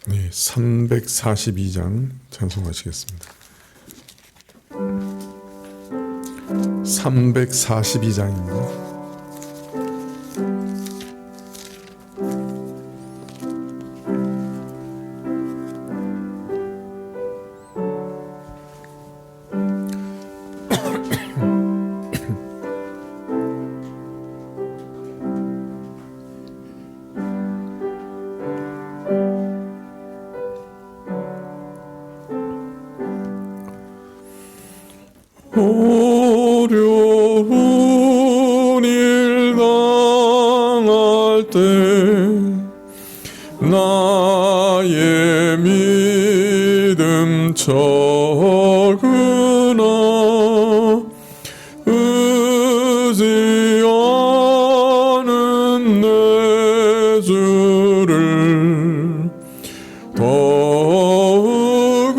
네, 342장 찬송하시겠습니다. 342장입니다. 어려운 일 당할 때 나의 믿음 적으나 의지하는 내 주를 더욱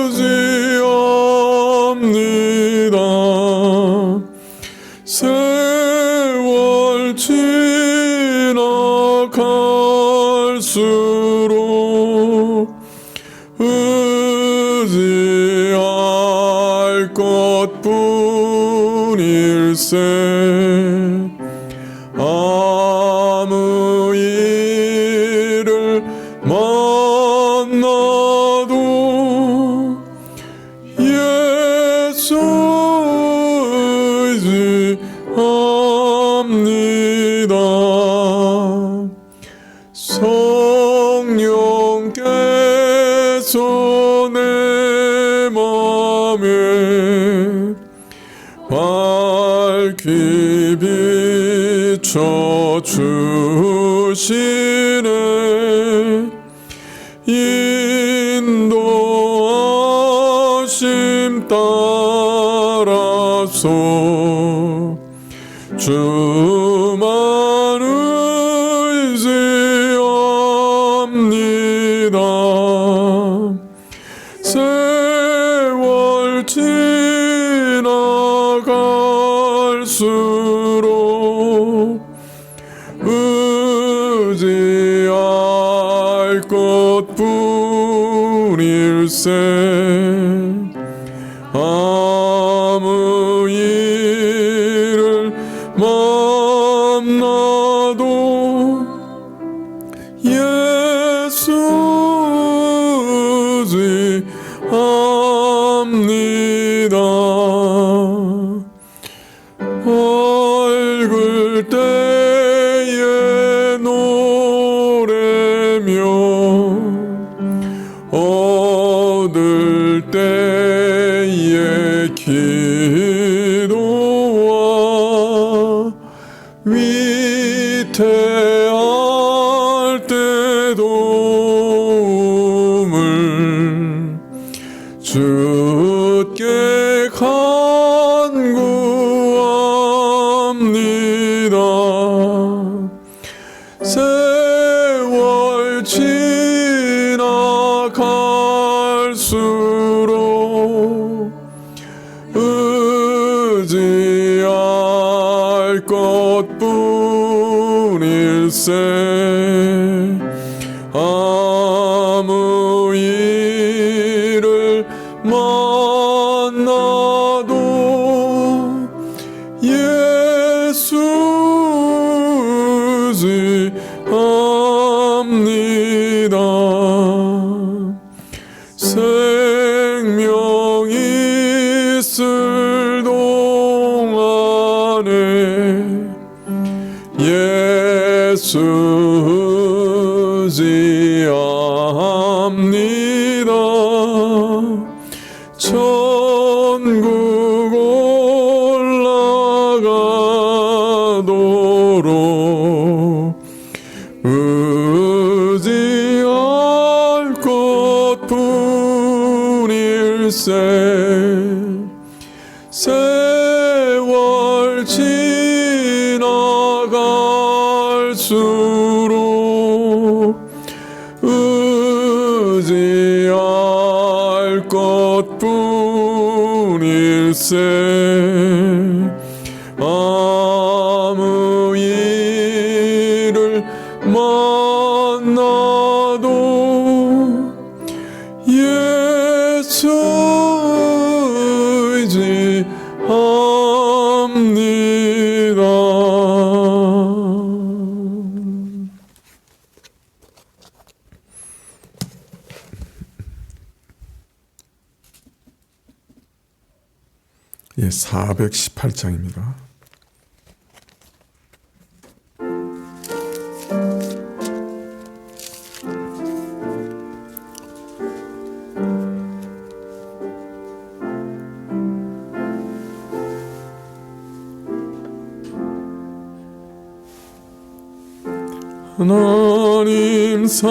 의지합니다. 세월 지나갈수록 의지할 것뿐일세. 아무 일을 만나도 예수 의지합니다. 성령께서 내 맘에 밝히 비춰주시네. 인도하심 따라서 주만 의지합니다. 세월 지나갈수록 의지할 것뿐일세. 아무 일을 만나도 예수 의지합니다. 밝을 때에 노래며 얻을 때에 기도와 위태할 때 도움을 주께 간구합니다. 세월 지나갈수록 의지할 것뿐일세. 아무 일을 만나도 예수 의지합니다. 생명 있을 동안에 예수 의지합니다. 천국 올라가도록 의지할 것뿐일세. 세월 지나갈수록 의지할 것뿐일세. 아무 일을 만나도 418장입니다. 하나님 사랑은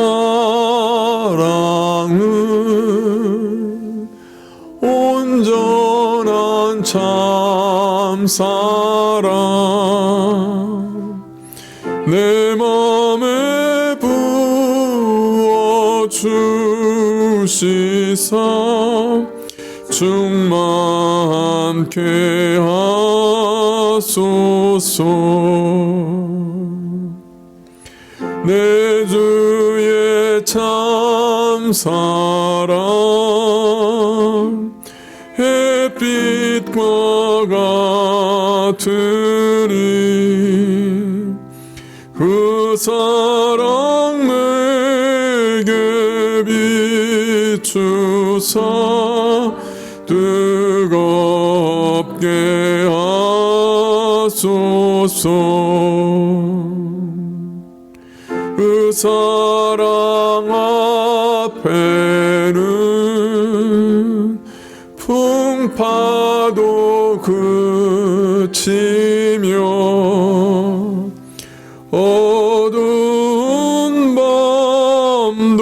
온전한 참 사랑 내 맘에 부어 주시사 충만케 하소서. 내 주의 참 사랑 햇빛과 같으니 그 사랑 내게 비추사 뜨겁게 하소서. 그 사랑 앞에는 풍파도 그치며 어두운 밤도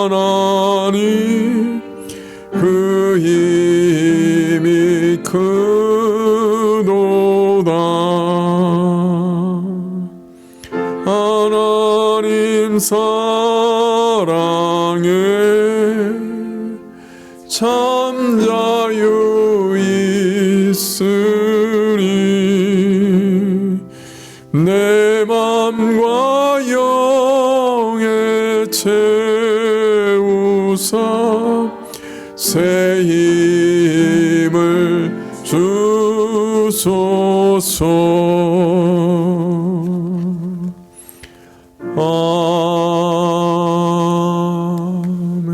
와나니 그 힘이 크도다. 하나님 사랑에 참 자유 있으니 내 맘과 영에 채우사 새 힘을 주소서. 아멘.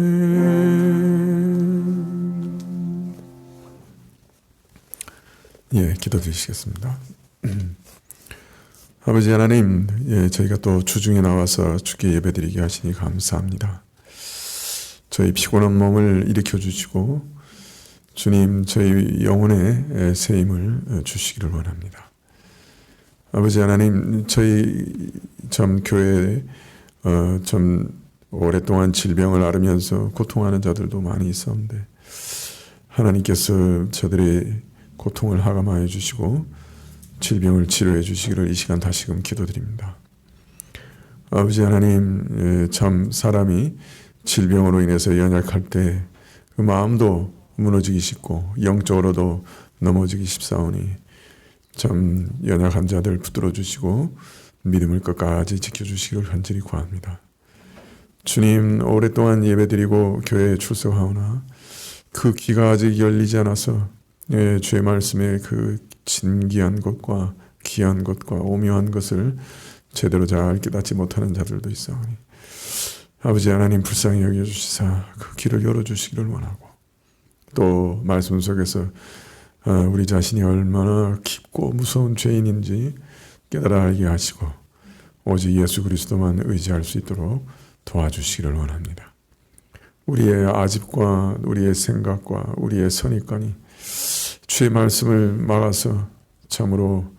예, 기도드리시겠습니다. 아버지 하나님, 저희가 또 주중에 나와서 주께 예배드리게 하시니 감사합니다. 저희 피곤한 몸을 일으켜 주시고 주님, 저희 영혼에 새 힘을 주시기를 원합니다. 아버지 하나님, 저희 교회에 오랫동안 질병을 앓으면서 고통하는 자들도 많이 있었는데 하나님께서 저들의 고통을 하감하여 주시고 질병을 치료해 주시기를 이 시간 다시금 기도드립니다. 아버지 하나님, 참 사람이 질병으로 인해서 연약할 때 그 마음도 무너지기 쉽고 영적으로도 넘어지기 쉽사오니 참 연약한 자들 붙들어 주시고 믿음을 끝까지 지켜주시기를 간절히 구합니다. 주님, 오랫동안 예배드리고 교회에 출석하오나 그 귀가 아직 열리지 않아서 주의 말씀의 그 진귀한 것과 귀한 것과 오묘한 것을 제대로 잘 깨닫지 못하는 자들도 있사오니 아버지 하나님, 불쌍히 여겨주시사 그 귀를 열어주시기를 원하고 또 말씀 속에서 우리 자신이 얼마나 깊고 무서운 죄인인지 깨달아 알게 하시고 오직 예수 그리스도만 의지할 수 있도록 도와주시기를 원합니다. 우리의 아집과 우리의 생각과 우리의 선입관이 주의 말씀을 막아서 참으로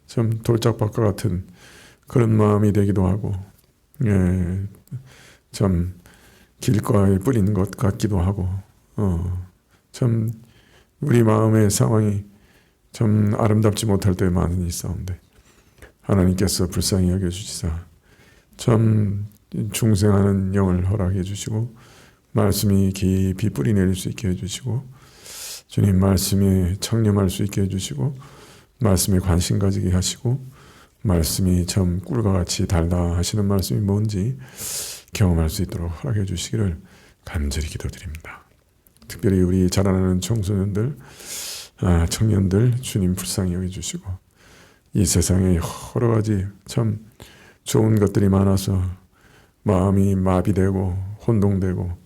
좀 돌짝밭과 같은 그런 마음이 되기도 하고 참 길가에 뿌리는 것 같기도 하고 참 우리 마음의 상황이 참 아름답지 못할 때 많이 있사온데 하나님께서 불쌍히 여겨주시사 참 중생하는 영을 허락해 주시고 말씀이 깊이 뿌리 내릴 수 있게 해주시고 주님 말씀에 청렴할 수 있게 해주시고 말씀에 관심 가지게 하시고 말씀이 참 꿀과 같이 달다 하시는 말씀이 뭔지 경험할 수 있도록 허락해 주시기를 간절히 기도드립니다. 특별히 우리 자라나는 청소년들, 청년들 주님 불쌍히 여겨주시고 이 세상에 여러 가지 참 좋은 것들이 많아서 마음이 마비되고 혼동되고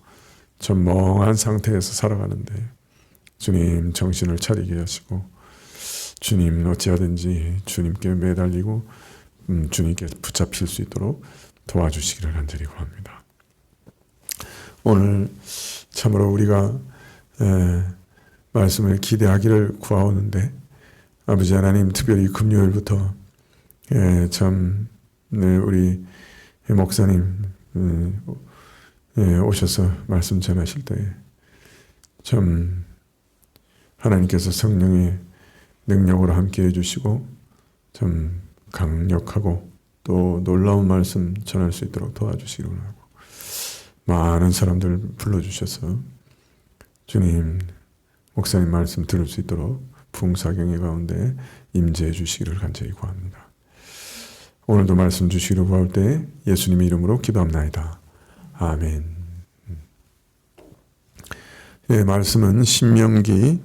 좀 멍한 상태에서 살아가는데 주님 정신을 차리게 하시고 주님 어찌하든지 주님께 매달리고 주님께 붙잡힐 수 있도록 도와주시기를 간절히 구합니다. 오늘 참으로 우리가 말씀을 기대하기를 구하오는데 아버지 하나님 특별히 금요일부터 참 우리 목사님 오셔서 말씀 전하실 때 참 하나님께서 성령의 능력으로 함께 해주시고 참 강력하고 또 놀라운 말씀 전할 수 있도록 도와주시기를 하고 많은 사람들 불러주셔서 주님 목사님 말씀 들을 수 있도록 풍사경의 가운데 임재해 주시기를 간절히 구합니다. 오늘도 말씀 주시기를 구할 때 예수님의 이름으로 기도합나이다. 아멘. 말씀은 신명기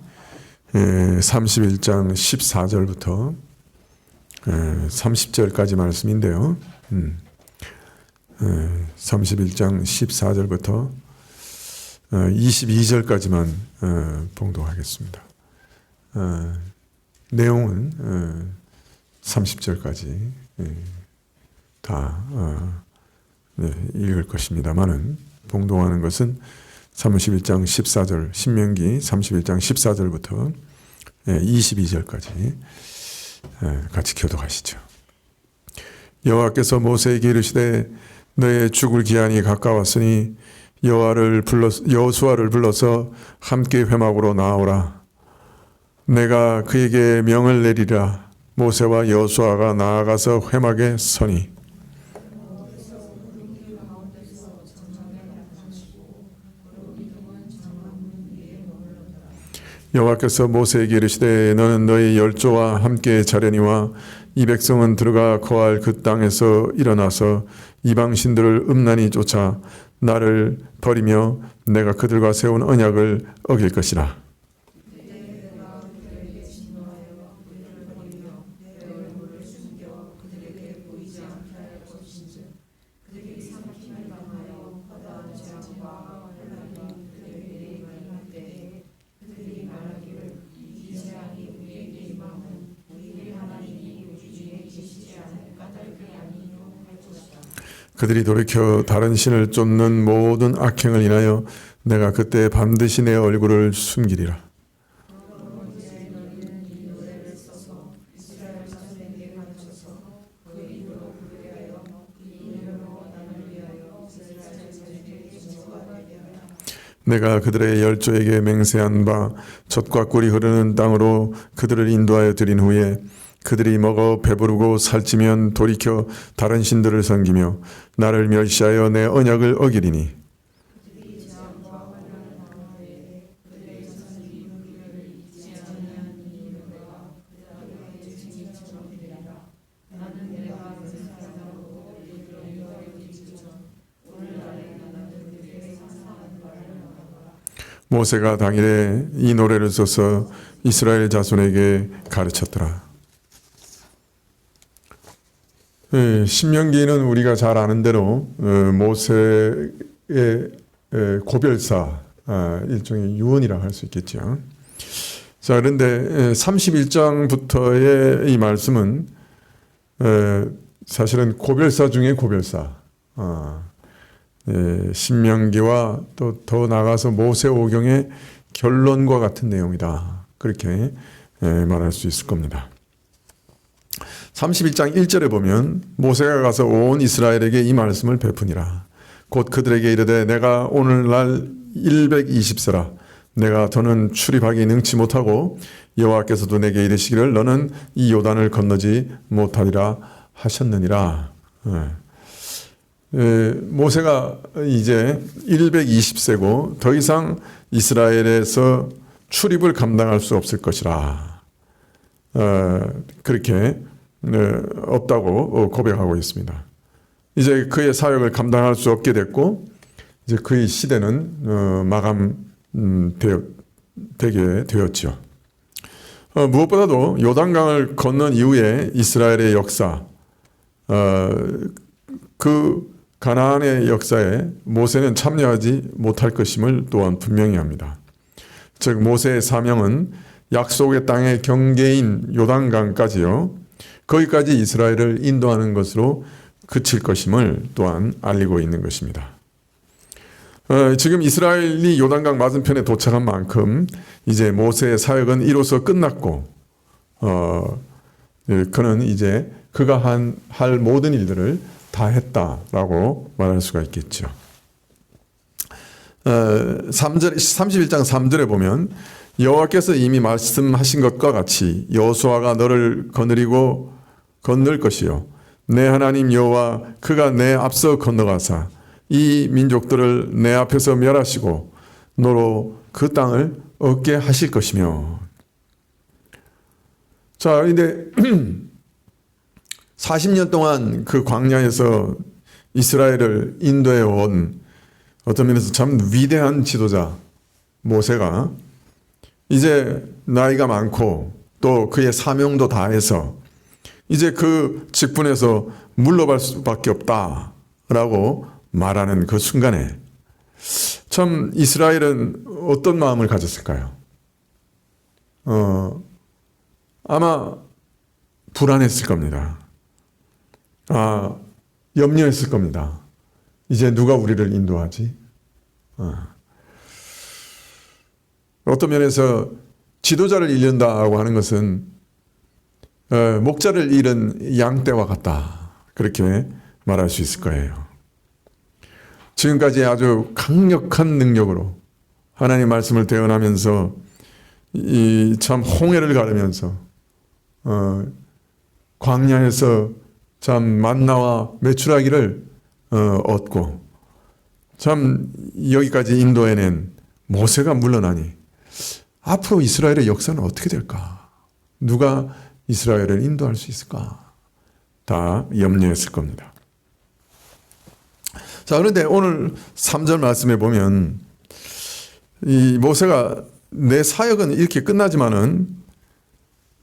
31장 14절부터 30절까지 말씀인데요. 31장 14절부터 22절까지만 봉독하겠습니다. 내용은 30절까지 다 읽을 것입니다만은 봉독하는 것은 31장 14절, 신명기 31장 14절부터 22절까지 같이 교독하시죠. 여호와께서 모세에게 이르시되 너의 죽을 기한이 가까웠으니 여호수아를 불러서 함께 회막으로 나아오라. 내가 그에게 명을 내리라. 모세와 여호수아가 나아가서 회막에 서니 여호와께서 모세에게 이르시되 너는 너희 열조와 함께 자려니와 이 백성은 들어가 거할 그 땅에서 일어나서 이방신들을 음란히 쫓아 나를 버리며 내가 그들과 세운 언약을 어길 것이라. 그들이 돌이켜 다른 신을 쫓는 모든 악행을 인하여 내가 그때 반드시 내 얼굴을 숨기리라. 내가 그들의 열조에게 맹세한 바 젖과 꿀이 흐르는 땅으로 그들을 인도하여 드린 후에 그들이 먹어 배부르고 살찌면 돌이켜 다른 신들을 섬기며 나를 멸시하여 내 언약을 어기리니 모세가 당일에 이 노래를 써서 이스라엘 자손에게 가르쳤더라. 신명기는 우리가 잘 아는 대로 모세의 고별사, 일종의 유언이라고 할 수 있겠죠. 자, 그런데 31장부터의 이 말씀은 사실은 고별사 중에 고별사, 신명기와 또 더 나아가서 모세오경의 결론과 같은 내용이다. 그렇게 말할 수 있을 겁니다. 31장 1절에 보면 모세가 가서 온 이스라엘에게 이 말씀을 베푸니라. 곧 그들에게 이르되 내가 오늘날 120세라. 내가 더는 출입하기 능치 못하고 여호와께서도 내게 이르시기를 너는 이 요단을 건너지 못하리라 하셨느니라. 모세가 이제 120세고 더 이상 이스라엘에서 출입을 감당할 수 없을 것이라. 그렇게 없다고 고백하고 있습니다. 이제 그의 사역을 감당할 수 없게 됐고 이제 그의 시대는 되게 되었죠. 무엇보다도 요단강을 건넌 이후에 이스라엘의 역사, 그 가나안의 역사에 모세는 참여하지 못할 것임을 또한 분명히 합니다. 즉 모세의 사명은 약속의 땅의 경계인 요단강까지요, 거기까지 이스라엘을 인도하는 것으로 그칠 것임을 또한 알리고 있는 것입니다. 지금 이스라엘이 요단강 맞은편에 도착한 만큼 이제 모세의 사역은 이로써 끝났고, 그는 이제 그가 할 모든 일들을 다 했다라고 말할 수가 있겠죠. 31장 3절에 보면 여호와께서 이미 말씀하신 것과 같이 여호수아가 너를 건널 것이요 내 하나님 여호와 그가 내 앞서 건너가사 이 민족들을 내 앞에서 멸하시고 너로 그 땅을 얻게 하실 것이며. 자, 근데 40년 동안 그 광야에서 이스라엘을 인도해 온 어떤 면에서 참 위대한 지도자 모세가 이제 나이가 많고 또 그의 사명도 다해서 이제 그 직분에서 물러갈 수밖에 없다라고 말하는 그 순간에 참 이스라엘은 어떤 마음을 가졌을까요? 아마 불안했을 겁니다. 염려했을 겁니다. 이제 누가 우리를 인도하지? 어떤 면에서 지도자를 잃는다고 하는 것은 목자를 잃은 양떼와 같다, 그렇게 말할 수 있을 거예요. 지금까지 아주 강력한 능력으로 하나님 말씀을 대언하면서 이 참 홍해를 가르면서 광야에서 참 만나와 메추라기를 얻고 참 여기까지 인도해낸 모세가 물러나니 앞으로 이스라엘의 역사는 어떻게 될까? 누가 이스라엘을 인도할 수 있을까? 다 염려했을 겁니다. 자, 그런데 오늘 3절 말씀에 보면 이 모세가 내 사역은 이렇게 끝나지만은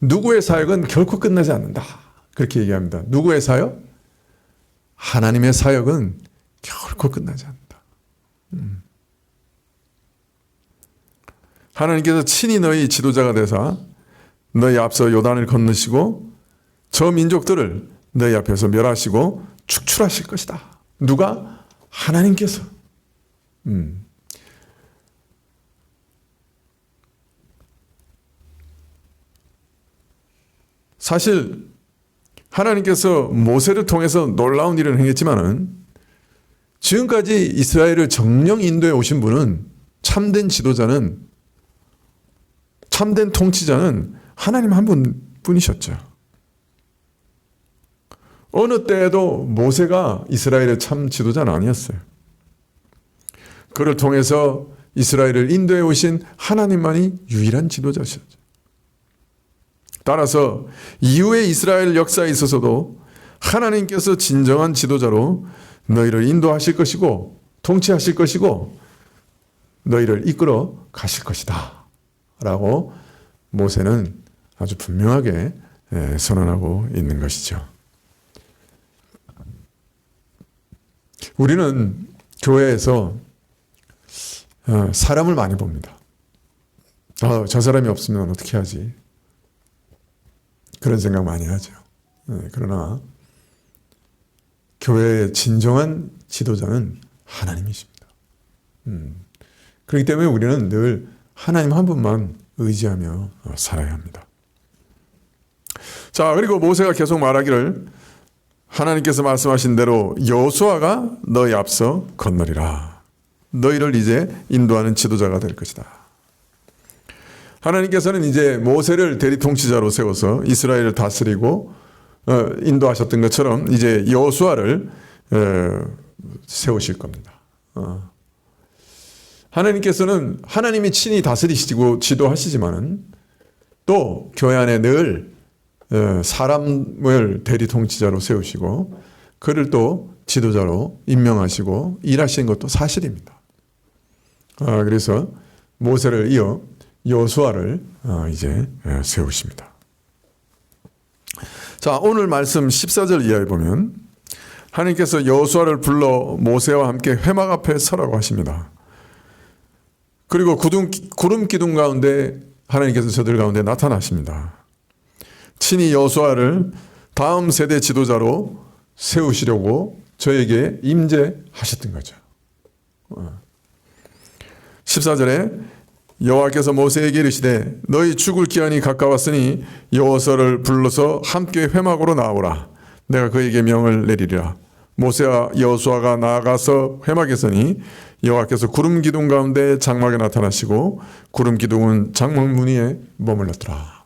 누구의 사역은 결코 끝나지 않는다, 그렇게 얘기합니다. 누구의 사역? 하나님의 사역은 결코 끝나지 않는다. 하나님께서 친히 너희 지도자가 되사 너희 앞서 요단을 건너시고 저 민족들을 너희 앞에서 멸하시고 축출하실 것이다. 누가? 하나님께서. 사실 하나님께서 모세를 통해서 놀라운 일을 행했지만은 지금까지 이스라엘을 정령 인도해 오신 분은, 참된 지도자는, 참된 통치자는 하나님 한 분뿐이셨죠. 어느 때에도 모세가 이스라엘의 참 지도자는 아니었어요. 그를 통해서 이스라엘을 인도해 오신 하나님만이 유일한 지도자셨죠. 따라서 이후의 이스라엘 역사에 있어서도 하나님께서 진정한 지도자로 너희를 인도하실 것이고 통치하실 것이고 너희를 이끌어 가실 것이다 라고 모세는 아주 분명하게 선언하고 있는 것이죠. 우리는 교회에서 사람을 많이 봅니다. 저 사람이 없으면 어떻게 하지? 그런 생각 많이 하죠. 그러나 교회의 진정한 지도자는 하나님이십니다. 그렇기 때문에 우리는 늘 하나님 한 분만 의지하며 살아야 합니다. 자, 그리고 모세가 계속 말하기를 하나님께서 말씀하신 대로 여호수아가 너희 앞서 건너리라. 너희를 이제 인도하는 지도자가 될 것이다. 하나님께서는 이제 모세를 대리통치자로 세워서 이스라엘을 다스리고 인도하셨던 것처럼 이제 여호수아를 세우실 겁니다. 하나님께서는 하나님이 친히 다스리시고 지도하시지만은 또 교회 안에 늘 사람을 대리통치자로 세우시고 그를 또 지도자로 임명하시고 일하시는 것도 사실입니다. 그래서 모세를 이어 여호수아를 이제 세우십니다. 자, 오늘 말씀 14절 이하에 보면 하나님께서 여호수아를 불러 모세와 함께 회막 앞에 서라고 하십니다. 그리고 구름 기둥 가운데 하나님께서 저들 가운데 나타나십니다. 친히 여호수아를 다음 세대 지도자로 세우시려고 저에게 임재하셨던 거죠. 14절에 여호와께서 모세에게 이르시되 너희 죽을 기한이 가까웠으니 여호수아를 불러서 함께 회막으로 나오라. 내가 그에게 명을 내리리라. 모세와 여호수아가 나아가서 회막에 서니 여호와께서 구름 기둥 가운데 장막에 나타나시고 구름 기둥은 장막 무늬에 머물렀더라.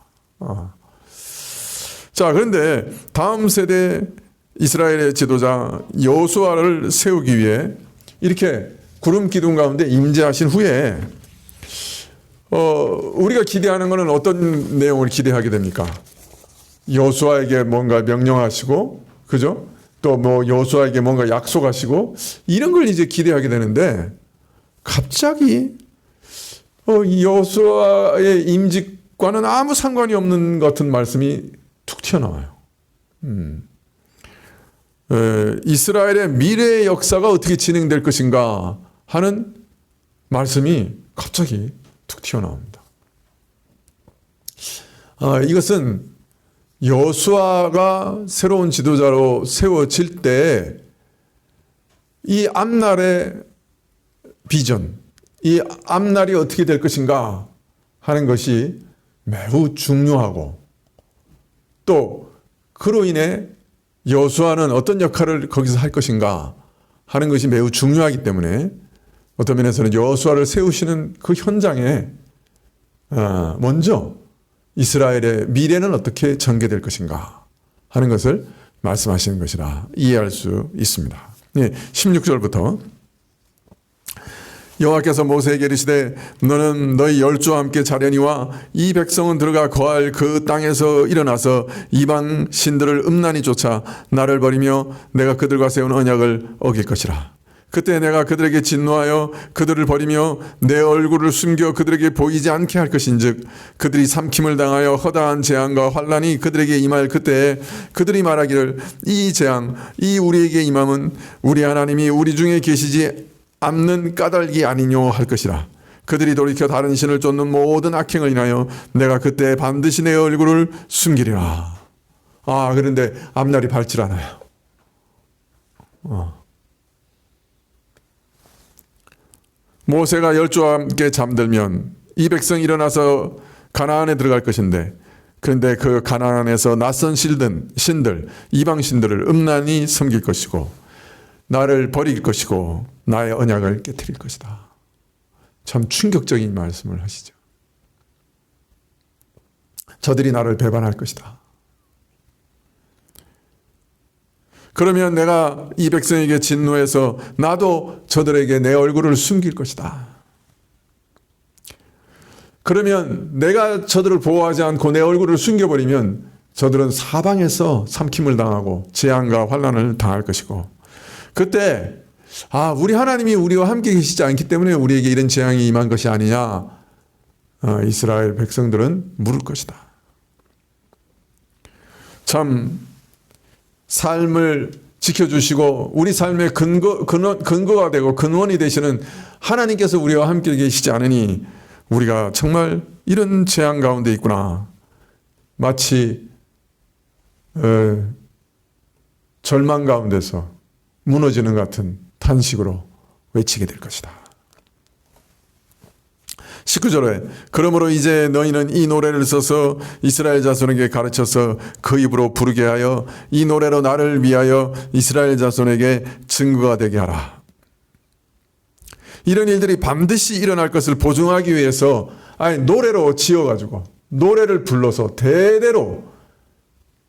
자, 그런데 다음 세대 이스라엘의 지도자 여호수아를 세우기 위해 이렇게 구름 기둥 가운데 임재하신 후에 우리가 기대하는 것은 어떤 내용을 기대하게 됩니까? 여호수아에게 뭔가 명령하시고, 그죠? 또 뭐 여호수아에게 뭔가 약속하시고 이런 걸 이제 기대하게 되는데 갑자기 이 여호수아의 임직과는 아무 상관이 없는 같은 말씀이 툭 튀어나와요. 이스라엘의 미래의 역사가 어떻게 진행될 것인가 하는 말씀이 갑자기 툭 튀어나옵니다. 이것은 여호수아가 새로운 지도자로 세워질 때 이 앞날의 비전, 이 앞날이 어떻게 될 것인가 하는 것이 매우 중요하고, 또 그로 인해 여호수아는 어떤 역할을 거기서 할 것인가 하는 것이 매우 중요하기 때문에 어떤 면에서는 여호수아를 세우시는 그 현장에 먼저 이스라엘의 미래는 어떻게 전개될 것인가 하는 것을 말씀하시는 것이라 이해할 수 있습니다. 16절부터 여호와께서 모세에게 이르시되 너는 너희 열조와 함께 자려니와 이 백성은 들어가 거할 그 땅에서 일어나서 이방 신들을 음란히 쫓아 나를 버리며 내가 그들과 세운 언약을 어길 것이라. 그때 내가 그들에게 진노하여 그들을 버리며 내 얼굴을 숨겨 그들에게 보이지 않게 할 것인즉 그들이 삼킴을 당하여 허다한 재앙과 환난이 그들에게 임할 그때에 그들이 말하기를 이 재앙 이 우리에게 임함은 우리 하나님이 우리 중에 계시지 않는 까닭이 아니뇨 할 것이라. 그들이 돌이켜 다른 신을 쫓는 모든 악행을 인하여 내가 그때 반드시 내 얼굴을 숨기리라. 그런데 앞날이 밝질 않아요. 모세가 열조와 함께 잠들면 이 백성이 일어나서 가나안에 들어갈 것인데, 그런데 그 가나안에서 낯선 신들, 이방 신들을 음란히 섬길 것이고 나를 버릴 것이고 나의 언약을 깨트릴 것이다. 참 충격적인 말씀을 하시죠. 저들이 나를 배반할 것이다. 그러면 내가 이 백성에게 진노해서 나도 저들에게 내 얼굴을 숨길 것이다. 그러면 내가 저들을 보호하지 않고 내 얼굴을 숨겨버리면 저들은 사방에서 삼킴을 당하고 재앙과 환난을 당할 것이고, 그때 우리 하나님이 우리와 함께 계시지 않기 때문에 우리에게 이런 재앙이 임한 것이 아니냐, 이스라엘 백성들은 물을 것이다. 참 삶을 지켜주시고 우리 삶의 근거가 되고 근원이 되시는 하나님께서 우리와 함께 계시지 않으니 우리가 정말 이런 재앙 가운데 있구나, 마치 절망 가운데서 무너지는 같은 탄식으로 외치게 될 것이다. 19절에 그러므로 이제 너희는 이 노래를 써서 이스라엘 자손에게 가르쳐서 그 입으로 부르게 하여 이 노래로 나를 위하여 이스라엘 자손에게 증거가 되게 하라. 이런 일들이 반드시 일어날 것을 보증하기 위해서 노래로 지어가지고 노래를 불러서 대대로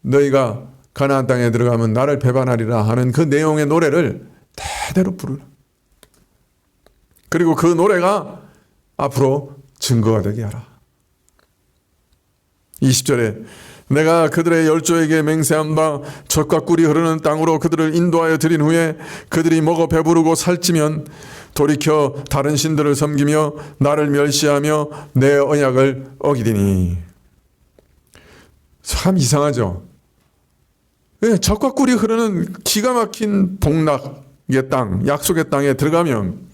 너희가 가나안 땅에 들어가면 나를 배반하리라 하는 그 내용의 노래를 대대로 부르라. 그리고 그 노래가 앞으로 증거가 되게 하라. 20절에 내가 그들의 열조에게 맹세한 바 젖과 꿀이 흐르는 땅으로 그들을 인도하여 드린 후에 그들이 먹어 배부르고 살찌면 돌이켜 다른 신들을 섬기며 나를 멸시하며 내 언약을 어기리니. 참 이상하죠. 젖과 꿀이 흐르는 기가 막힌 복락의 땅, 약속의 땅에 들어가면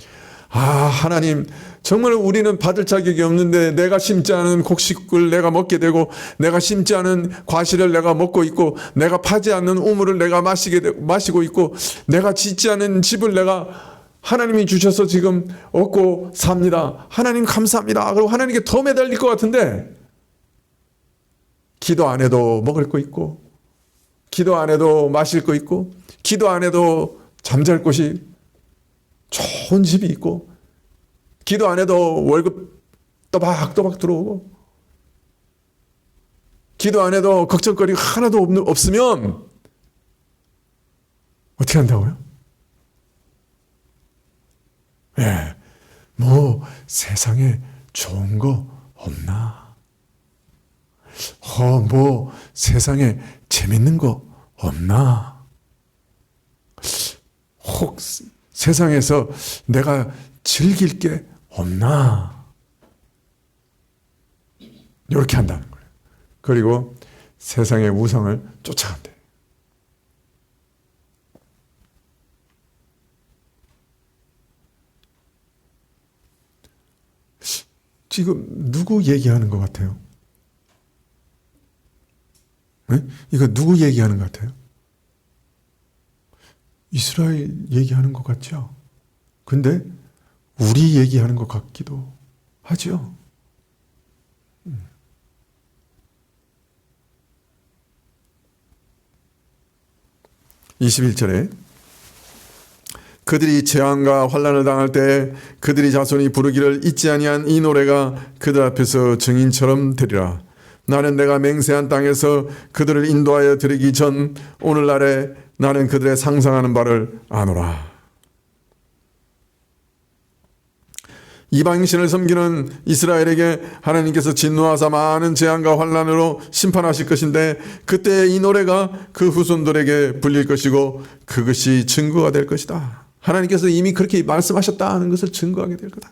하나님 정말 우리는 받을 자격이 없는데 내가 심지 않은 곡식을 내가 먹게 되고 내가 심지 않은 과실을 내가 먹고 있고 내가 파지 않는 우물을 내가 마시고 있고 내가 짓지 않은 집을 내가 하나님이 주셔서 지금 얻고 삽니다. 하나님 감사합니다. 그리고 하나님께 더 매달릴 것 같은데 기도 안 해도 먹을 거 있고 기도 안 해도 마실 거 있고 기도 안 해도 잠잘 곳이 좋은 집이 있고 기도 안 해도 월급 또박또박 들어오고 기도 안 해도 걱정거리가 하나도 없으면 어떻게 한다고요? 예, 뭐 세상에 좋은 거 없나? 뭐 세상에 재밌는 거 없나? 혹 세상에서 내가 즐길 게 없나? 이렇게 한다는 거예요. 그리고 세상의 우상을 쫓아간대. 지금 누구 얘기하는 것 같아요? 네? 이거 누구 얘기하는 것 같아요? 이스라엘 얘기하는 것 같죠? 근데 우리 얘기하는 것 같기도 하죠? 21절에 그들이 재앙과 환난을 당할 때 그들이 자손이 부르기를 잊지 아니한 이 노래가 그들 앞에서 증인처럼 되리라. 나는 내가 맹세한 땅에서 그들을 인도하여 드리기 전 오늘날에 나는 그들의 상상하는 바를 아노라. 이방신을 섬기는 이스라엘에게 하나님께서 진노하사 많은 재앙과 환난으로 심판하실 것인데 그때 이 노래가 그 후손들에게 불릴 것이고 그것이 증거가 될 것이다. 하나님께서 이미 그렇게 말씀하셨다는 것을 증거하게 될 거다.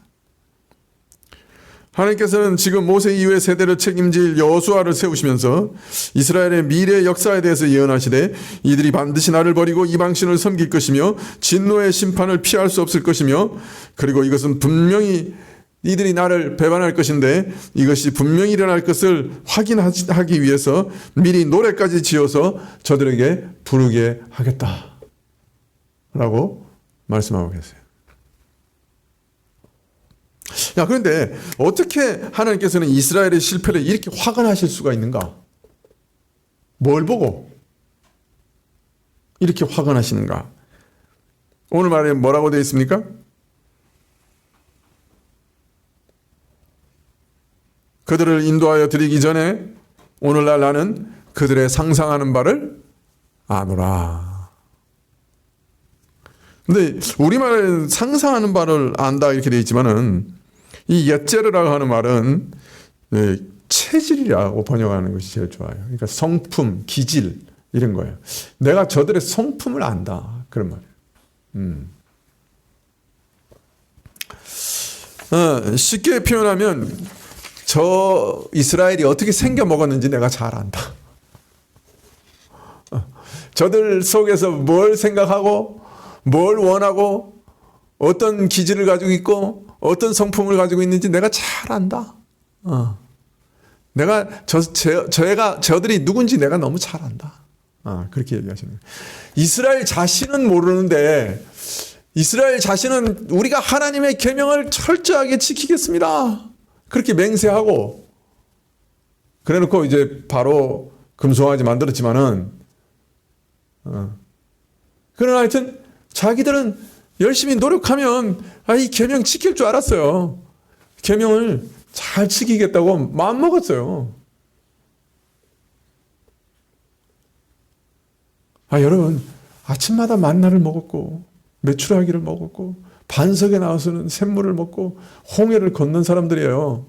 하나님께서는 지금 모세 이후의 세대를 책임질 여호수아를 세우시면서 이스라엘의 미래 역사에 대해서 예언하시되 이들이 반드시 나를 버리고 이방신을 섬길 것이며 진노의 심판을 피할 수 없을 것이며 그리고 이것은 분명히 이들이 나를 배반할 것인데 이것이 분명히 일어날 것을 확인하기 위해서 미리 노래까지 지어서 저들에게 부르게 하겠다 라고 말씀하고 계세요. 야, 그런데 어떻게 하나님께서는 이스라엘의 실패를 이렇게 화가 나실 수가 있는가? 뭘 보고 이렇게 화가 나시는가? 오늘 말에 뭐라고 되어 있습니까? 그들을 인도하여 드리기 전에 오늘날 나는 그들의 상상하는 바를 아노라. 근데 우리말은 상상하는 바를 안다 이렇게 되어 있지만은 이 예제르라고 하는 말은 체질이라고 번역하는 것이 제일 좋아요. 그러니까 성품, 기질 이런 거예요. 내가 저들의 성품을 안다 그런 말이에요. 쉽게 표현하면 저 이스라엘이 어떻게 생겨 먹었는지 내가 잘 안다. 저들 속에서 뭘 생각하고 뭘 원하고 어떤 기질을 가지고 있고 어떤 성품을 가지고 있는지 내가 잘 안다. 내가 저들이 누군지 내가 너무 잘 안다. 그렇게 얘기하시는 거예요. 이스라엘 자신은 모르는데 이스라엘 자신은 우리가 하나님의 계명을 철저하게 지키겠습니다. 그렇게 맹세하고 그래놓고 이제 바로 금송아지 만들었지만은 그러나 하여튼 자기들은 열심히 노력하면 이 계명 지킬 줄 알았어요. 계명을 잘 지키겠다고 마음먹었어요. 여러분 아침마다 만나를 먹었고 메추라기를 먹었고 반석에 나와서는 샘물을 먹고 홍해를 건넌 사람들이에요.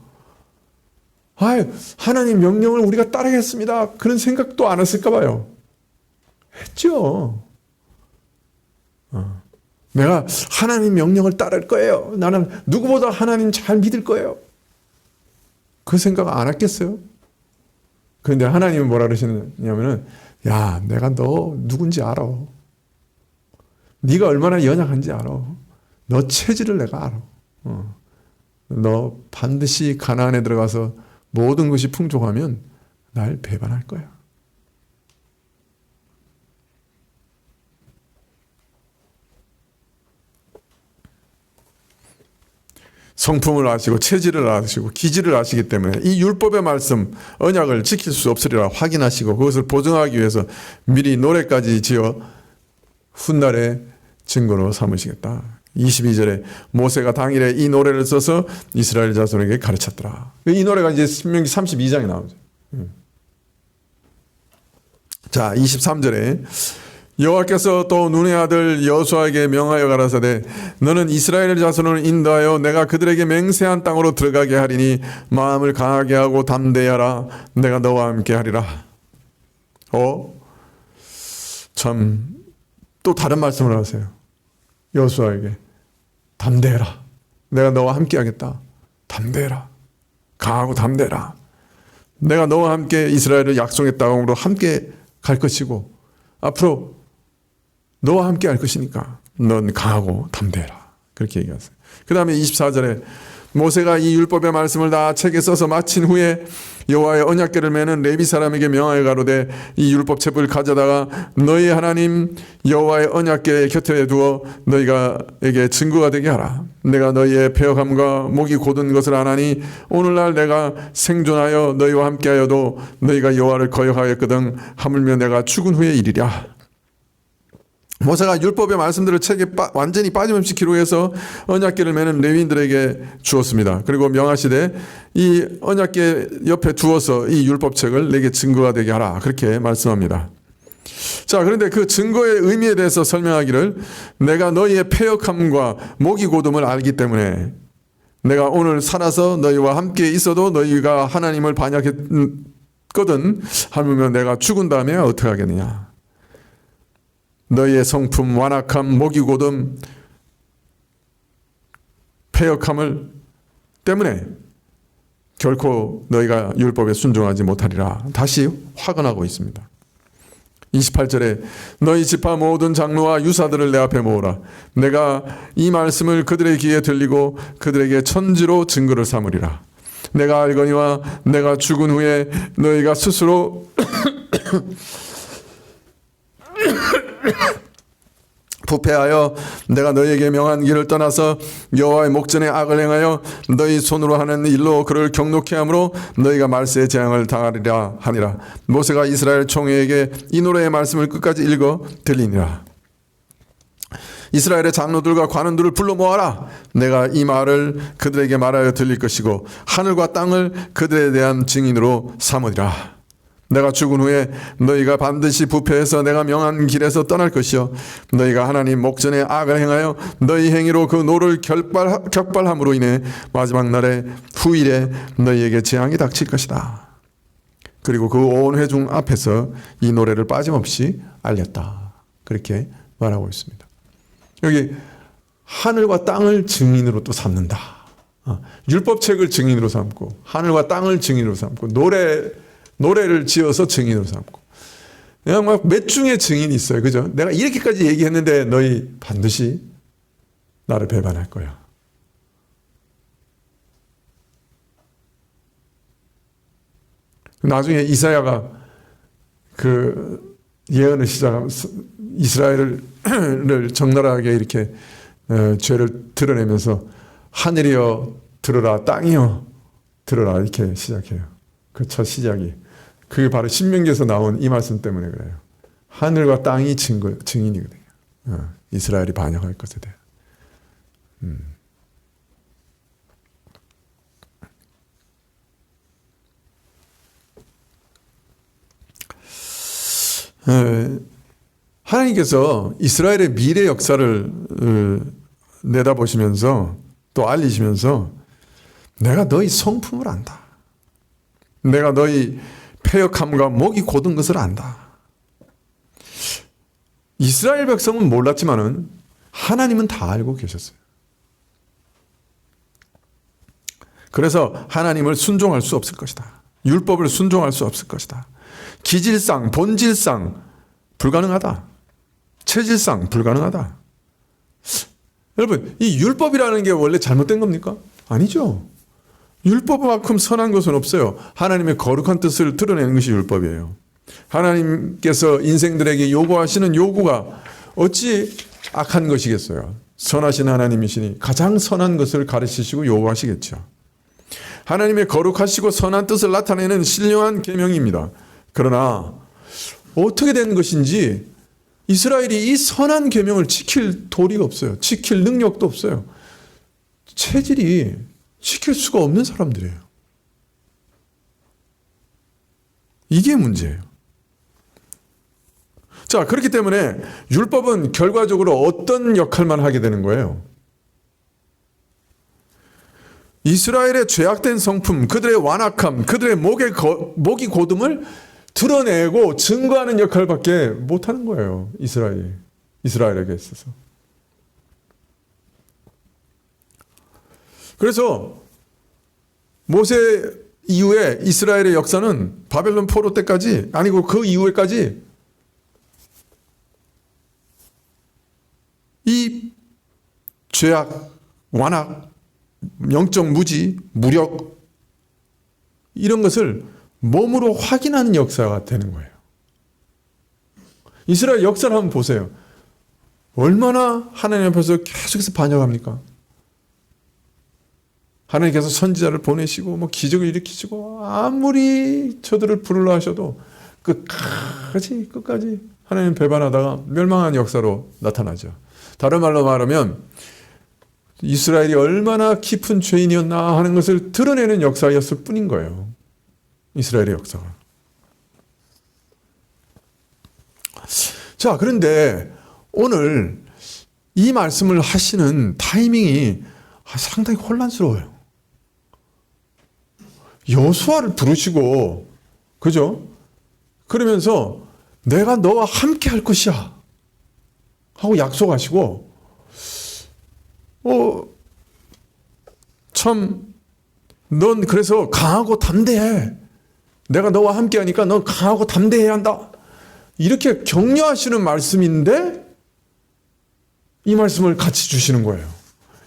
하나님 명령을 우리가 따르겠습니다. 그런 생각도 안 했을까 봐요. 했죠. 내가 하나님 명령을 따를 거예요. 나는 누구보다 하나님 잘 믿을 거예요. 그 생각 안 했겠어요? 그런데 하나님은 뭐라 그러시냐면은 야, 내가 너 누군지 알아. 네가 얼마나 연약한지 알아. 너 체질을 내가 알아. 너 반드시 가나안에 들어가서 모든 것이 풍족하면 날 배반할 거야. 성품을 아시고 체질을 아시고 기질을 아시기 때문에 이 율법의 말씀, 언약을 지킬 수 없으리라 확인하시고 그것을 보증하기 위해서 미리 노래까지 지어 훗날에 증거로 삼으시겠다. 22절에 모세가 당일에 이 노래를 써서 이스라엘 자손에게 가르쳤더라. 이 노래가 이제 신명기 32장에 나오죠. 자, 23절에 여호와께서 또 눈의 아들 여호수아에게 명하여 가라사대 너는 이스라엘 자손을 인도하여 내가 그들에게 맹세한 땅으로 들어가게 하리니 마음을 강하게 하고 담대히 하라. 내가 너와 함께 하리라. 참 또 다른 말씀을 하세요. 여호수아에게 담대해라. 내가 너와 함께 하겠다. 담대해라. 강하고 담대해라. 내가 너와 함께 이스라엘을 약속의 땅으로 함께 갈 것이고 앞으로 너와 함께 할 것이니까 넌 강하고 담대해라. 그렇게 얘기하세요. 그 다음에 24절에 모세가 이 율법의 말씀을 다 책에 써서 마친 후에 여호와의 언약궤를 매는 레위 사람에게 명하여 가로되 이 율법책을 가져다가 너희 하나님 여호와의 언약궤 곁에 두어 너희가에게 증거가 되게 하라. 내가 너희의 패역함과 목이 곧은 것을 아나니 오늘날 내가 생존하여 너희와 함께하여도 너희가 여호와를 거역하였거든 하물며 내가 죽은 후에 이르랴. 모세가 율법의 말씀들을 책에 완전히 빠짐없이 기록해서 언약궤를 매는 레위인들에게 주었습니다. 그리고 명하시되 이 언약궤 옆에 두어서 이 율법책을 내게 증거가 되게 하라. 그렇게 말씀합니다. 자, 그런데 그 증거의 의미에 대해서 설명하기를 내가 너희의 패역함과 목이 곧음을 알기 때문에 내가 오늘 살아서 너희와 함께 있어도 너희가 하나님을 반역했거든 하물며 내가 죽은 다음에 어떻게 하겠느냐. 너희의 성품, 완악함, 목이 곧음, 패역함을 때문에 결코 너희가 율법에 순종하지 못하리라. 다시 확언하고 있습니다. 28절에 너희 지파 모든 장로와 유사들을 내 앞에 모으라. 내가 이 말씀을 그들의 귀에 들리고 그들에게 천지로 증거를 삼으리라. 내가 알거니와 내가 죽은 후에 너희가 스스로 부패하여 내가 너희에게 명한 길을 떠나서 여호와의 목전에 악을 행하여 너희 손으로 하는 일로 그를 경록케 하므로 너희가 말세의 재앙을 당하리라 하니라. 모세가 이스라엘 총회에게 이 노래의 말씀을 끝까지 읽어 들리니라. 이스라엘의 장로들과 관원들을 불러 모아라. 내가 이 말을 그들에게 말하여 들릴 것이고 하늘과 땅을 그들에 대한 증인으로 삼으리라. 내가 죽은 후에 너희가 반드시 부패해서 내가 명한 길에서 떠날 것이요 너희가 하나님 목전에 악을 행하여 너희 행위로 그 노를 격발함으로 인해 마지막 날에 후일에 너희에게 재앙이 닥칠 것이다. 그리고 그 온 회중 앞에서 이 노래를 빠짐없이 알렸다. 그렇게 말하고 있습니다. 여기 하늘과 땅을 증인으로 또 삼는다. 율법책을 증인으로 삼고 하늘과 땅을 증인으로 삼고 노래를 지어서 증인으로 삼고 그냥 막 몇 중의 증인이 있어요. 그죠? 내가 이렇게까지 얘기했는데 너희 반드시 나를 배반할 거야. 나중에 이사야가 그 예언을 시작하면서 이스라엘을 적나라하게 이렇게 죄를 드러내면서 하늘이여 들으라 땅이여 들으라 이렇게 시작해요. 그 첫 시작이. 그게 바로 신명기에서 나온 이 말씀 때문에 그래요. 하늘과 땅이 증인이거든요. 이스라엘이 반역할 것에 대해. 하나님께서 이스라엘의 미래 역사를 내다보시면서 또 알리시면서 내가 너희 성품을 안다. 내가 너희 패역함과 목이 곧은 것을 안다. 이스라엘 백성은 몰랐지만은 하나님은 다 알고 계셨어요. 그래서 하나님을 순종할 수 없을 것이다. 율법을 순종할 수 없을 것이다. 기질상, 본질상 불가능하다. 체질상 불가능하다. 여러분, 이 율법이라는 게 원래 잘못된 겁니까? 아니죠. 율법만큼 선한 것은 없어요. 하나님의 거룩한 뜻을 드러내는 것이 율법이에요. 하나님께서 인생들에게 요구하시는 요구가 어찌 악한 것이겠어요. 선하신 하나님이시니 가장 선한 것을 가르치시고 요구하시겠죠. 하나님의 거룩하시고 선한 뜻을 나타내는 신령한 계명입니다. 그러나 어떻게 된 것인지 이스라엘이 이 선한 계명을 지킬 도리가 없어요. 지킬 능력도 없어요. 체질이 지킬 수가 없는 사람들이에요. 이게 문제예요. 자, 그렇기 때문에 율법은 결과적으로 어떤 역할만 하게 되는 거예요? 이스라엘의 죄악된 성품, 그들의 완악함, 그들의 목이 고듦을 드러내고 증거하는 역할밖에 못하는 거예요. 이스라엘에게 있어서. 그래서 모세 이후에 이스라엘의 역사는 바벨론 포로 때까지, 아니고 그 이후에까지 이 죄악, 완악, 영적 무지, 무력 이런 것을 몸으로 확인하는 역사가 되는 거예요. 이스라엘 역사를 한번 보세요. 얼마나 하나님 앞에서 계속해서 반역합니까? 하나님께서 선지자를 보내시고 뭐 기적을 일으키시고 아무리 저들을 부르려 하셔도 끝까지 하나님 배반하다가 멸망한 역사로 나타나죠. 다른 말로 말하면 이스라엘이 얼마나 깊은 죄인이었나 하는 것을 드러내는 역사였을 뿐인 거예요. 이스라엘의 역사가. 자, 그런데 오늘 이 말씀을 하시는 타이밍이 상당히 혼란스러워요. 여호수아를 부르시고, 그죠? 그러면서 내가 너와 함께 할 것이야 하고 약속하시고, 참, 넌 그래서 강하고 담대해. 내가 너와 함께 하니까 넌 강하고 담대해야 한다. 이렇게 격려하시는 말씀인데 이 말씀을 같이 주시는 거예요.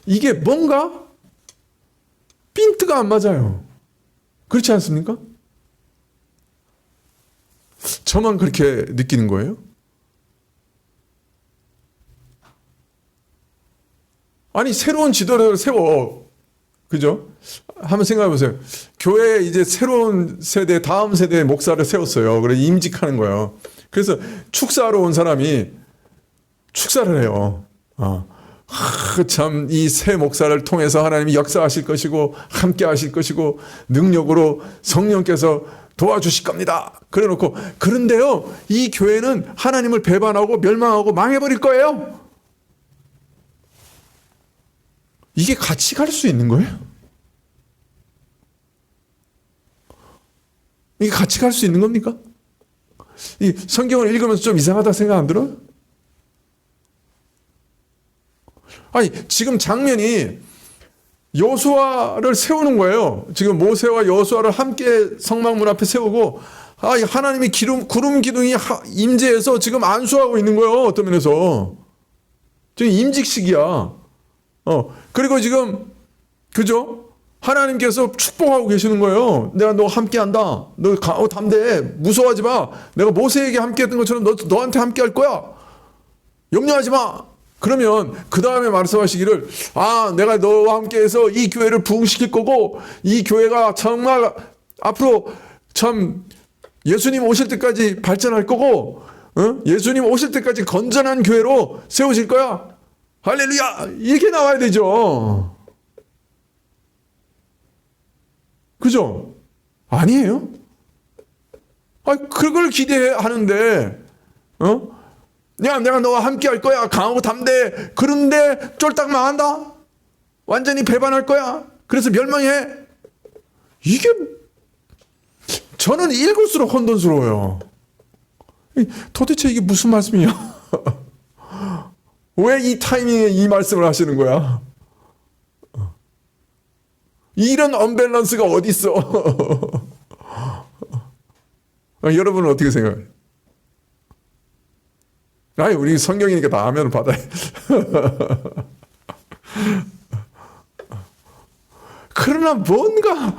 이게 뭔가 핀트가 안 맞아요. 그렇지 않습니까? 저만 그렇게 느끼는 거예요? 아니, 새로운 지도를 세워. 그죠? 한번 생각해 보세요. 교회에 이제 새로운 세대, 다음 세대의 목사를 세웠어요. 그래서 임직하는 거예요. 그래서 축사하러 온 사람이 축사를 해요. 참, 이 새 목사를 통해서 하나님이 역사하실 것이고, 함께 하실 것이고, 능력으로 성령께서 도와주실 겁니다. 그래 놓고, 그런데요, 이 교회는 하나님을 배반하고 멸망하고 망해버릴 거예요. 이게 같이 갈 수 있는 거예요? 이게 같이 갈 수 있는 겁니까? 이 성경을 읽으면서 좀 이상하다 생각 안 들어요? 아니, 지금 장면이 여호수아를 세우는 거예요. 지금 모세와 여호수아를 함께 성막문 앞에 세우고, 하나님이 구름 기둥이 임재해서 지금 안수하고 있는 거예요. 어떤 면에서. 지금 임직식이야. 그리고 지금, 그죠? 하나님께서 축복하고 계시는 거예요. 내가 너 함께 한다. 너 강하고 담대해. 무서워하지 마. 내가 모세에게 함께 했던 것처럼 너한테 함께 할 거야. 염려하지 마. 그러면 그 다음에 말씀하시기를, 내가 너와 함께 해서 이 교회를 부흥시킬 거고, 이 교회가 정말 앞으로 참 예수님 오실 때까지 발전할 거고, 예수님 오실 때까지 건전한 교회로 세우실 거야. 할렐루야! 이렇게 나와야 되죠. 그죠? 아니에요? 그걸 기대하는데, 야, 내가 너와 함께 할 거야. 강하고 담대해. 그런데 쫄딱 망한다? 완전히 배반할 거야. 그래서 멸망해. 이게, 저는 읽을수록 혼돈스러워요. 도대체 이게 무슨 말씀이야? 왜 이 타이밍에 이 말씀을 하시는 거야? 이런 언밸런스가 어디 있어? 여러분은 어떻게 생각해요? 우리 성경이니까 다 아멘을 받아요. 그러나 뭔가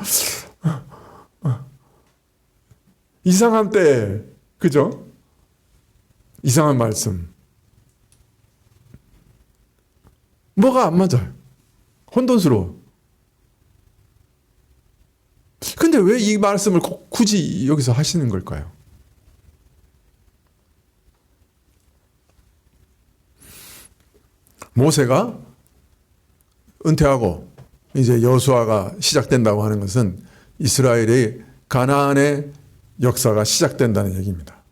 이상한 때, 그죠? 이상한 말씀. 뭐가 안 맞아요. 혼돈스러워. 근데 왜 이 말씀을 굳이 여기서 하시는 걸까요? 모세가 은퇴하고 이제 여호수아가 시작된다고 하는 것은 이스라엘의 가나안의 역사가 시작된다는 얘기입니다.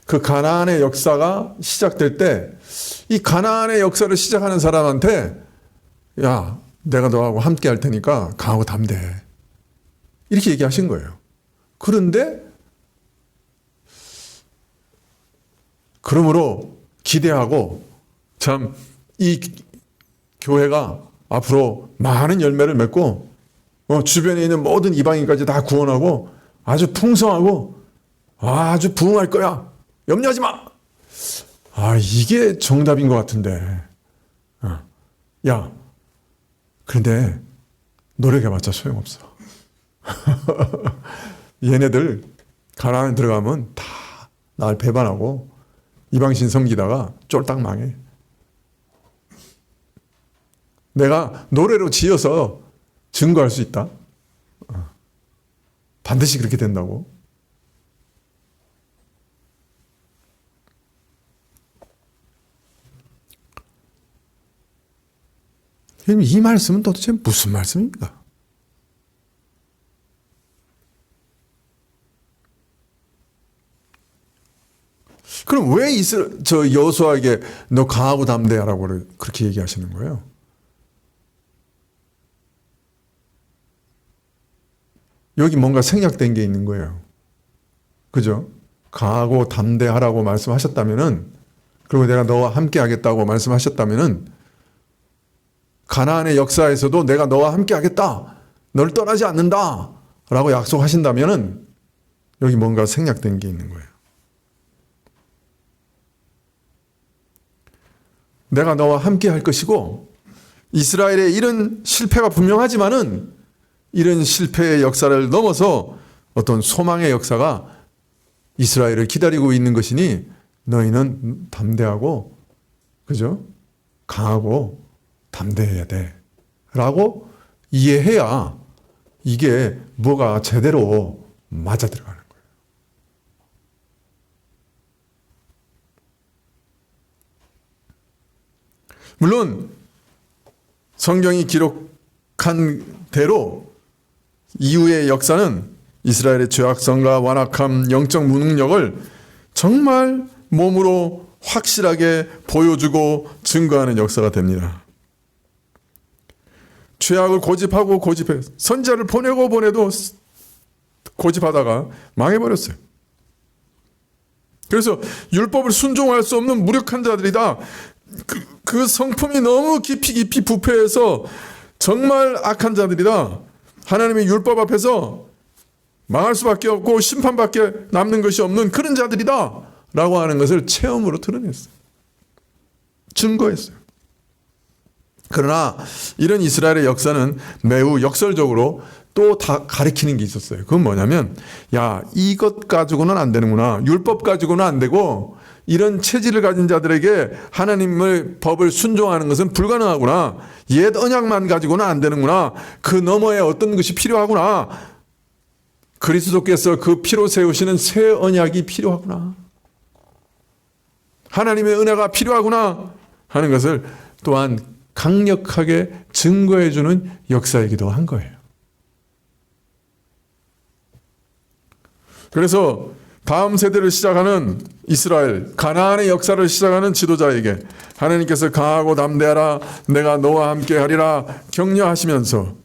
그 가나안의 역사가 시작될 때 이 가나안의 역사를 시작하는 사람한테 야, 내가 너하고 함께 할 테니까 강하고 담대해. 이렇게 얘기하신 거예요. 그런데 그러므로 기대하고 참 이 교회가 앞으로 많은 열매를 맺고 주변에 있는 모든 이방인까지 다 구원하고 아주 풍성하고 아주 부흥할 거야. 염려하지 마. 이게 정답인 것 같은데. 야, 그런데 노력해봤자 소용없어. 얘네들 가나안에 들어가면 다 날 배반하고 이방신 섬기다가 쫄딱 망해. 내가 노래로 지어서 증거할 수 있다. 반드시 그렇게 된다고. 이 말씀은 도대체 무슨 말씀입니까? 그럼 왜 여호수아에게 너 강하고 담대하라고 그렇게 얘기하시는 거예요? 여기 뭔가 생략된 게 있는 거예요. 그죠? 강하고 담대하라고 말씀하셨다면은, 그리고 내가 너와 함께 하겠다고 말씀하셨다면은, 가나안의 역사에서도 내가 너와 함께 하겠다. 널 떠나지 않는다. 라고 약속하신다면은, 여기 뭔가 생략된 게 있는 거예요. 내가 너와 함께 할 것이고, 이스라엘의 이런 실패가 분명하지만은, 이런 실패의 역사를 넘어서 어떤 소망의 역사가 이스라엘을 기다리고 있는 것이니 너희는 담대하고, 그죠? 강하고 담대해야 돼. 라고 이해해야 이게 뭐가 제대로 맞아 들어가는 거예요. 물론 성경이 기록한 대로 이후의 역사는 이스라엘의 죄악성과 완악함, 영적 무능력을 정말 몸으로 확실하게 보여주고 증거하는 역사가 됩니다. 죄악을 고집하고 고집해 선지자를 보내고 보내도 고집하다가 망해버렸어요. 그래서 율법을 순종할 수 없는 무력한 자들이다. 그 성품이 너무 깊이 부패해서 정말 악한 자들이다. 하나님의 율법 앞에서 망할 수밖에 없고 심판밖에 남는 것이 없는 그런 자들이다 라고 하는 것을 체험으로 드러냈어요. 증거했어요. 그러나 이런 이스라엘의 역사는 매우 역설적으로 또 다 가리키는 게 있었어요. 그건 뭐냐면, 야, 이것 가지고는 안 되는구나. 율법 가지고는 안 되고 이런 체질을 가진 자들에게 하나님의 법을 순종하는 것은 불가능하구나. 옛 언약만 가지고는 안 되는구나. 그 너머에 어떤 것이 필요하구나. 그리스도께서 그 피로 세우시는 새 언약이 필요하구나. 하나님의 은혜가 필요하구나 하는 것을 또한 강력하게 증거해주는 역사이기도 한 거예요. 그래서 다음 세대를 시작하는 이스라엘, 가나안의 역사를 시작하는 지도자에게 하나님께서 강하고 담대하라, 내가 너와 함께 하리라 격려하시면서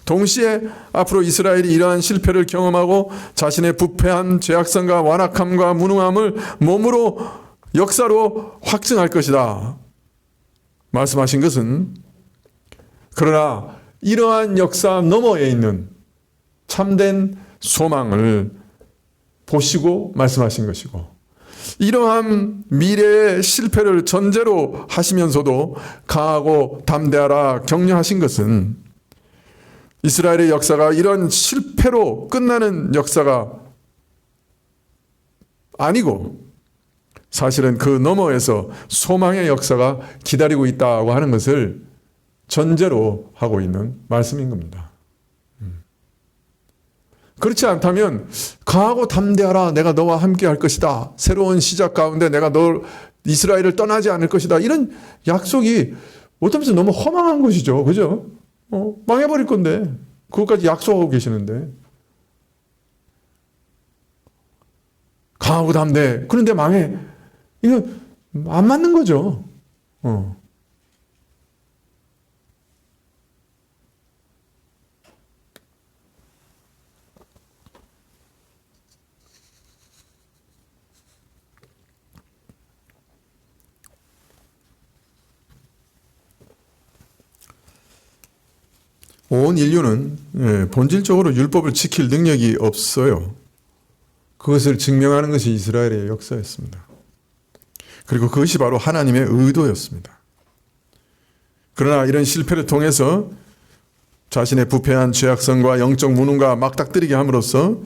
동시에 앞으로 이스라엘이 이러한 실패를 경험하고 자신의 부패한 죄악성과 완악함과 무능함을 몸으로 역사로 확증할 것이다 말씀하신 것은, 그러나 이러한 역사 너머에 있는 참된 소망을 보시고 말씀하신 것이고, 이러한 미래의 실패를 전제로 하시면서도 강하고 담대하라 격려하신 것은 이스라엘의 역사가 이런 실패로 끝나는 역사가 아니고 사실은 그 너머에서 소망의 역사가 기다리고 있다고 하는 것을 전제로 하고 있는 말씀인 겁니다. 그렇지 않다면 강하고 담대하라, 내가 너와 함께 할 것이다, 새로운 시작 가운데 내가 너 이스라엘을 떠나지 않을 것이다, 이런 약속이 어떤 면에서 너무 허망한 것이죠. 그죠? 망해버릴 건데 그것까지 약속하고 계시는데, 강하고 담대, 그런데 망해, 이거 안 맞는 거죠. '온 인류는 본질적으로 율법을 지킬 능력이 없어요. 그것을 증명하는 것이 이스라엘의 역사였습니다. 그리고 그것이 바로 하나님의 의도였습니다. 그러나 이런 실패를 통해서 자신의 부패한 죄악성과 영적 무능과 막닥뜨리게 함으로써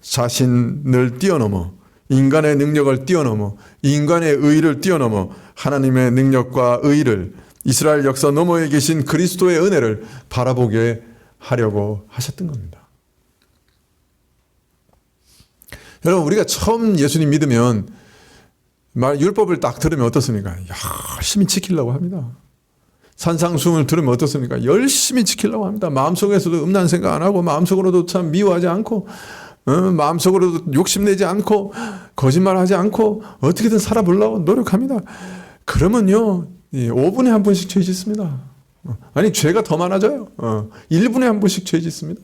자신을 뛰어넘어, 인간의 능력을 뛰어넘어, 인간의 의를 뛰어넘어 하나님의 능력과 의를, 이스라엘 역사 너머에 계신 그리스도의 은혜를 바라보게 하려고 하셨던 겁니다. 여러분, 우리가 처음 예수님 믿으면 율법을 딱 들으면 어떻습니까? 열심히 지키려고 합니다. 산상수훈을 들으면 어떻습니까? 열심히 지키려고 합니다. 마음속에서도 음란 생각 안 하고, 마음속으로도 참 미워하지 않고, 마음속으로도 욕심내지 않고, 거짓말하지 않고, 어떻게든 살아보려고 노력합니다. 그러면요, 5분에 한 번씩 죄 짓습니다. 아니, 죄가 더 많아져요. 1분에 한 번씩 죄 짓습니다.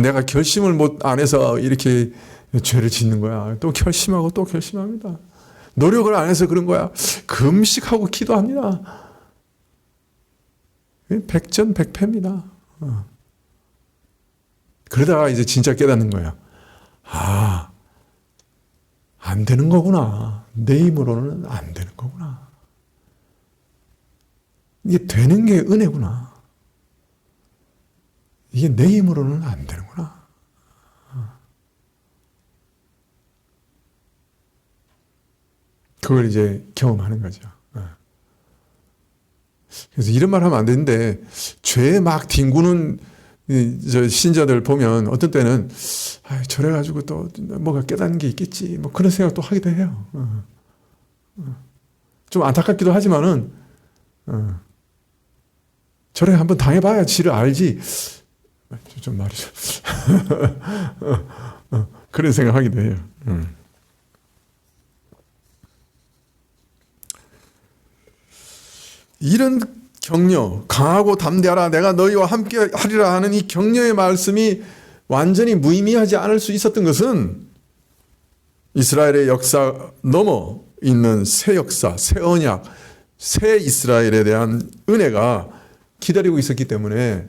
내가 결심을 안 해서 이렇게 죄를 짓는 거야. 또 결심하고 또 결심합니다. 노력을 안 해서 그런 거야. 금식하고 기도합니다. 백전백패입니다. 그러다가 이제 진짜 깨닫는 거야. 안 되는 거구나. 내 힘으로는 안 되는 거구나. 이게 되는 게 은혜구나. 이게 내 힘으로는 안 되는구나. 그걸 이제 경험하는 거죠. 그래서 이런 말 하면 안 되는데, 죄에 막 뒹구는 신자들 보면 어떤 때는 저래가지고 또 뭐가 깨닫는 게 있겠지, 뭐 그런 생각도 하기도 해요. 좀 안타깝기도 하지만은 저래 한번 당해봐야 지를 알지. 좀 말이죠. 그런 생각하기도 해요. 이런 격려, 강하고 담대하라, 내가 너희와 함께 하리라 하는 이 격려의 말씀이 완전히 무의미하지 않을 수 있었던 것은 이스라엘의 역사 넘어 있는 새 역사, 새 언약, 새 이스라엘에 대한 은혜가 기다리고 있었기 때문에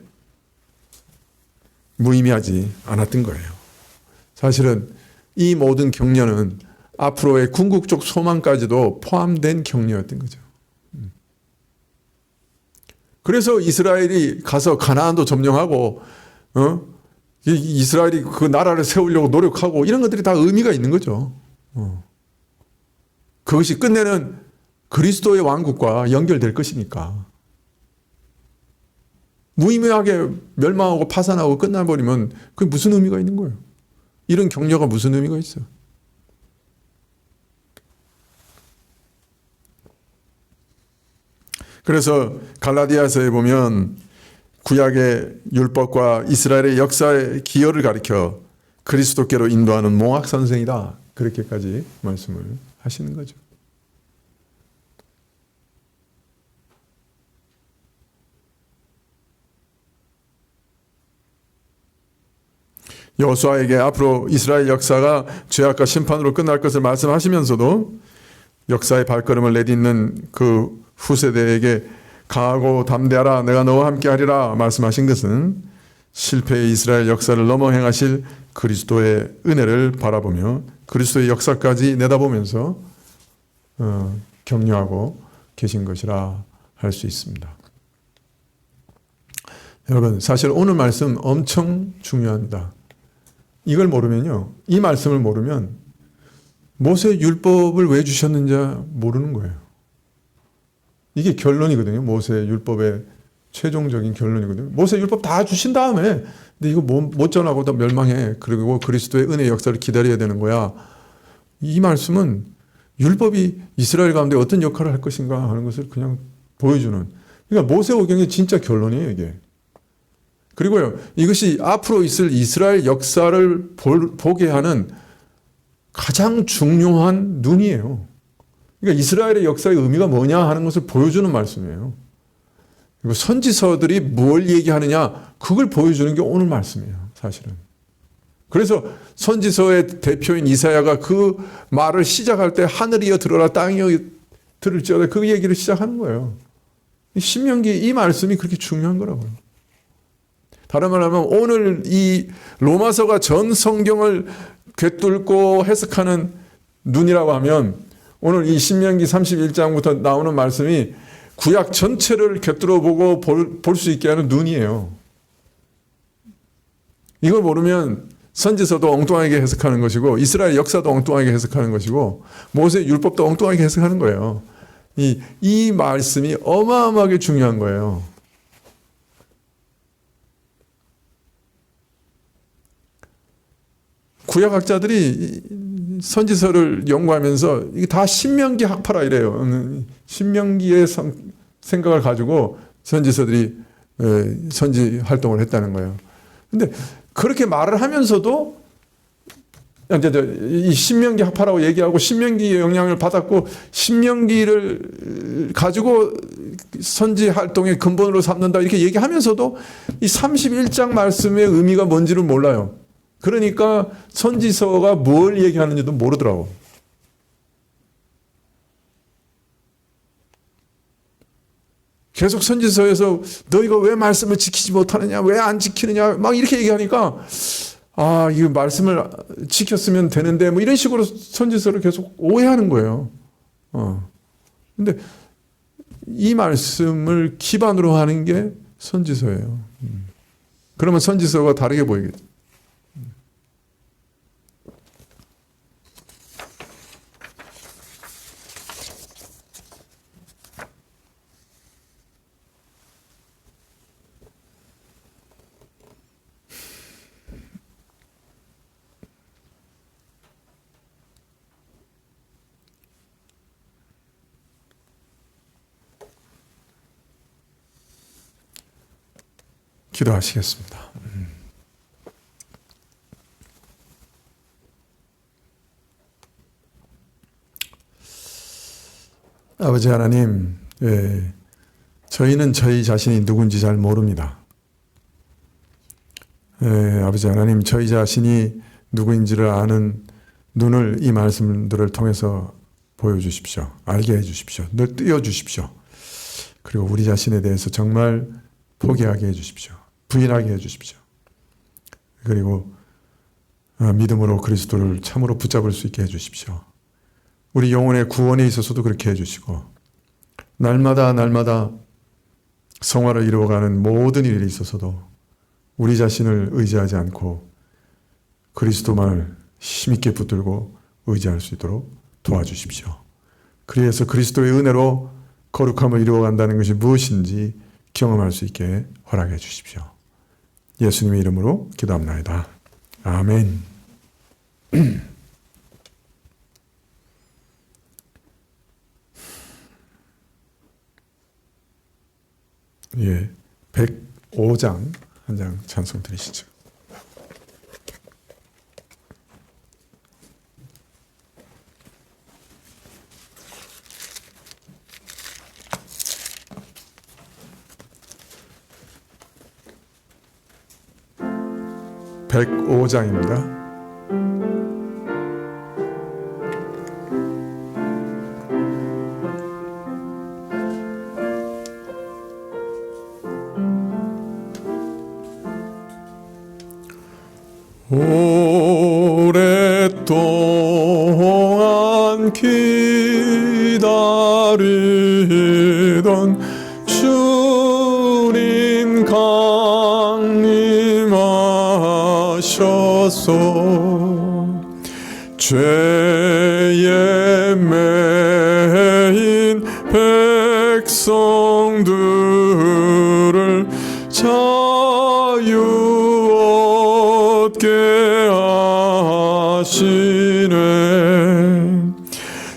무의미하지 않았던 거예요. 사실은 이 모든 격려는 앞으로의 궁극적 소망까지도 포함된 격려였던 거죠. 그래서 이스라엘이 가서 가나안도 점령하고, 이스라엘이 그 나라를 세우려고 노력하고, 이런 것들이 다 의미가 있는 거죠. 그것이 끝내는 그리스도의 왕국과 연결될 것이니까. 무의미하게 멸망하고 파산하고 끝나버리면 그게 무슨 의미가 있는 거예요? 이런 격려가 무슨 의미가 있어요? 그래서 갈라디아서에 보면 구약의 율법과 이스라엘의 역사의 기여를 가리켜 그리스도께로 인도하는 몽학선생이다, 그렇게까지 말씀을 하시는 거죠. 여호수아에게 앞으로 이스라엘 역사가 죄악과 심판으로 끝날 것을 말씀하시면서도 역사의 발걸음을 내딛는 그 후세대에게 강하고 담대하라, 내가 너와 함께 하리라 말씀하신 것은 실패의 이스라엘 역사를 넘어 행하실 그리스도의 은혜를 바라보며 그리스도의 역사까지 내다보면서 격려하고 계신 것이라 할 수 있습니다. 여러분, 사실 오늘 말씀 엄청 중요합니다. 이걸 모르면요, 이 말씀을 모르면 모세 율법을 왜 주셨는지 모르는 거예요. 이게 결론이거든요. 모세 율법의 최종적인 결론이거든요. 모세 율법 다 주신 다음에 근데 이거 못 전하고 다 멸망해. 그리고 그리스도의 은혜 역사를 기다려야 되는 거야. 이 말씀은 율법이 이스라엘 가운데 어떤 역할을 할 것인가 하는 것을 그냥 보여주는, 그러니까 모세오경의 진짜 결론이에요, 이게. 그리고요, 이것이 앞으로 있을 이스라엘 역사를 보게 하는 가장 중요한 눈이에요. 그러니까 이스라엘의 역사의 의미가 뭐냐 하는 것을 보여주는 말씀이에요. 그리고 선지서들이 뭘 얘기하느냐, 그걸 보여주는 게 오늘 말씀이에요, 사실은. 그래서 선지서의 대표인 이사야가 그 말을 시작할 때 하늘이여 들어라 땅이여 들을지어다, 그 얘기를 시작하는 거예요. 신명기 이 말씀이 그렇게 중요한 거라고요. 다른 말로 하면 오늘 이 로마서가 전 성경을 꿰뚫고 해석하는 눈이라고 하면 오늘 이 신명기 31장부터 나오는 말씀이 구약 전체를 꿰뚫어 보고 볼 수 있게 하는 눈이에요. 이걸 모르면 선지서도 엉뚱하게 해석하는 것이고 이스라엘 역사도 엉뚱하게 해석하는 것이고 모세 율법도 엉뚱하게 해석하는 거예요. 이 말씀이 어마어마하게 중요한 거예요. 구약학자들이 선지서를 연구하면서 이게 다 신명기 학파라 이래요. 신명기의 생각을 가지고 선지서들이 선지 활동을 했다는 거예요. 근데 그렇게 말을 하면서도 이 신명기 학파라고 얘기하고 신명기의 영향을 받았고 신명기를 가지고 선지 활동의 근본으로 삼는다 이렇게 얘기하면서도 이 31장 말씀의 의미가 뭔지를 몰라요. 그러니까 선지서가 뭘 얘기하는지도 모르더라고. 계속 선지서에서 너희가 왜 말씀을 지키지 못하느냐, 왜 안 지키느냐, 막 이렇게 얘기하니까 이 말씀을 지켰으면 되는데 뭐 이런 식으로 선지서를 계속 오해하는 거예요. 근데 이 말씀을 기반으로 하는 게 선지서예요. 그러면 선지서가 다르게 보이겠죠. 기도하시겠습니다. 아버지 하나님, 저희는 저희 자신이 누군지 잘 모릅니다. 아버지 하나님, 저희 자신이 누구인지를 아는 눈을 이 말씀들을 통해서 보여주십시오. 알게 해주십시오. 늘 띄워주십시오. 그리고 우리 자신에 대해서 정말 포기하게 해주십시오. 부인하게 해주십시오. 그리고 믿음으로 그리스도를 참으로 붙잡을 수 있게 해주십시오. 우리 영혼의 구원에 있어서도 그렇게 해주시고 날마다 성화를 이루어가는 모든 일에 있어서도 우리 자신을 의지하지 않고 그리스도만을 힘있게 붙들고 의지할 수 있도록 도와주십시오. 그래서 그리스도의 은혜로 거룩함을 이루어간다는 것이 무엇인지 경험할 수 있게 허락해 주십시오. 예수님의 이름으로 기도합나이다. 아멘. 예, 105장 한 장 찬송 드리시죠. (105장입니다) 오랫동안 기다리던 주님 하소. 죄에 매인 백성들을 자유 얻게 하시네.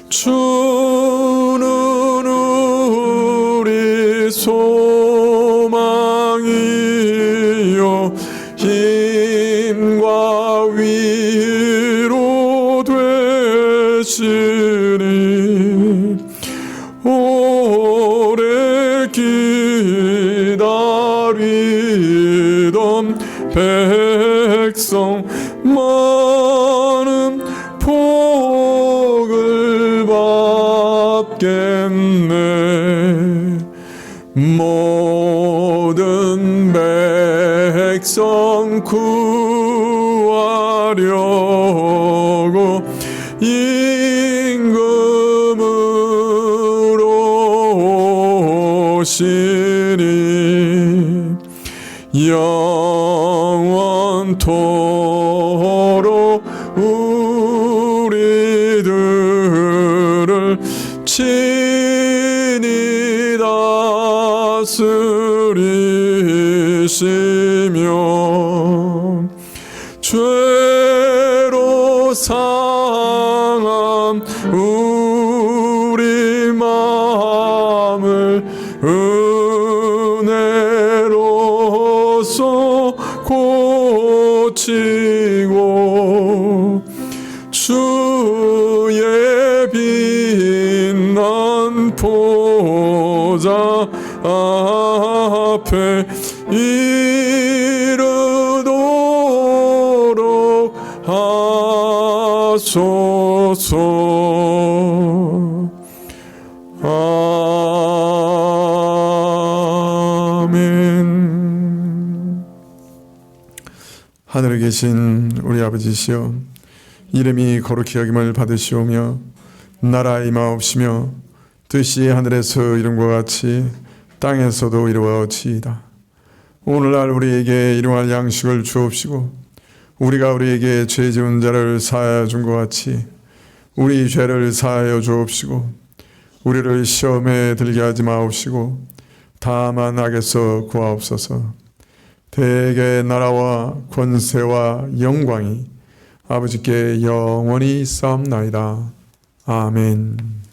주는 우리 소망이요 힘과 위로 되시니 오래 기다리던 백성 많은 복을 받겠네. 모든 백성 구하려고 임금으로 오시니 영원토록 우리들을 친히 다스리시며 죄로 상한 우리 마음을 은혜로서 고치고 주의 빛난 보좌 앞에 이르도록 하소서. 아멘. 하늘에 계신 우리 아버지시여, 이름이 거룩히 여김을 받으시오며 나라 임하옵시며 뜻이 하늘에서 이룬과 같이 땅에서도 이루어지이다. 오늘날 우리에게 일용할 양식을 주옵시고 우리가 우리에게 죄 지은 자를 사하여 준 것 같이 우리 죄를 사하여 주옵시고 우리를 시험에 들게 하지 마옵시고 다만 악에서 구하옵소서. 대개 나라와 권세와 영광이 아버지께 영원히 있사옵나이다. 아멘.